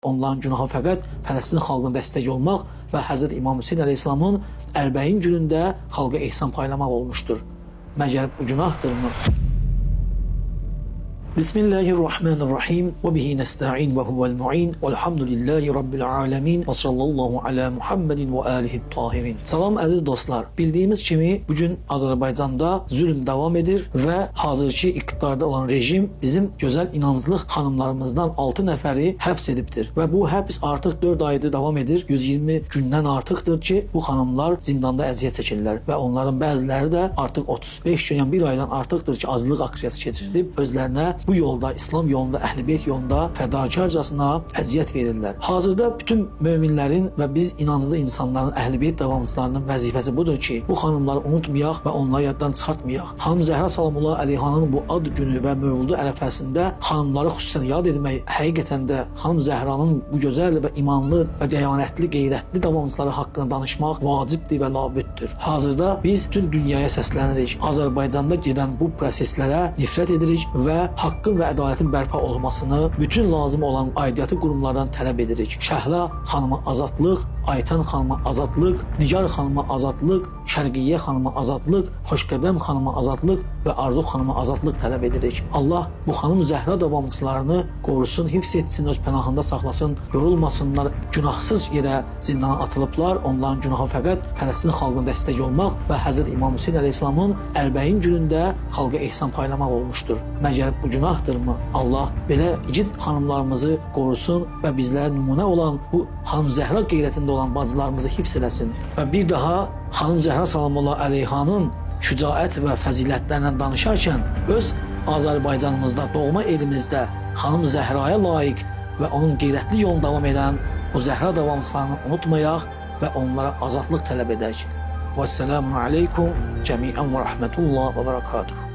Onların günahı fəqət Fələstin xalqına dəstək olmaq və Hz. İmam Hüseyin əleyhissalamın ərbəyin günündə xalqa ehsan paylamaq olmuşdur. Məgər bu günahdırmı? Bismillahirrahmanirrahim və bihi nəsta'in və huvəl mu'in vəlhamdülillahi rabbil alemin və sallallahu alə Muhammedin və alihi tahirin. Salam əziz dostlar, bildiyimiz kimi bugün Azərbaycanda zülm davam edir və hazırki iqtidarda olan rejim bizim gözəl inanclıq xanımlarımızdan 6 nəfəri həbs edibdir və bu həbs artıq 4 aydır davam edir. 120 gündən artıqdır ki, bu xanımlar zindanda əziyyət çəkirlər və onların bəziləri də artıq 35 gün, yəni bir aydan artıqdır ki, azlıq aksiyası keçirdib özlərinə bu yolda, İslam yolunda, Əhl-i-Beyt yolunda fədakarcasına əziyyət verirlər. Hazırda bütün möminlərin və biz inanclı insanların, Əhl-i-Beyt davamçılarının vəzifəsi budur ki, bu xanımları unutmayaq və onları yaddan çıxartmayaq. Xanım Zəhra Salamullah Əleyhanın bu ad günü və mövludu ərəfəsində xanımları xüsusən yad etmək, həqiqətən də xanım Zəhranın bu gözəl və imanlı və dəyanətli, qeyrətli davamçıları haqqında danışmaq vacibdir və labüddür. Hazırda biz bütün dünyaya səslənirik. Azərbaycanda gedən bu proseslərə nifrət edirik və haqqın və ədalətin bərpa olmasını bütün lazım olan aidiyyatı qurumlardan tələb edirik. Şəhla xanıma azadlıq, Aytan xanıma azadlıq, Nigar xanıma azadlıq, Şərqiyyə xanıma azadlıq, Xoşqədəm xanıma azadlıq və Arzu xanıma azadlıq tələb edirik. Allah bu xanım Zəhra davamçılarını qorusun, hifz etsin, öz pənahında saxlasın, yorulmasınlar, günahsız yerə zindana atılıblar. Onların günahı fəqət Fələstin xalqına dəstək olmaq və Hz. İmam Hüseyin əleyhissalamın ərbəyin günündə xalqa ehsan paylamaq olmuşdur. Məgər bu günahdırmı? Allah belə igid xanımlarımızı qorusun və bizlərə nümunə olan bu xanım Zəhra qeyrətində olan bacılarımızı hifz eləsin. Və bir daha xanım Zəhra Salamullah Əleyhanın şücaət və fəzilətlərindən danışarkən öz Azərbaycanımızda, doğma elimizdə xanım Zəhraya layiq və onun qeyrətli yolunu davam edən o Zəhra davamçılarını unutmayaq və onlara azadlıq tələb edək. Vəsselamu aleykum cəmiən və rəhmətullah və bərəkatuhu.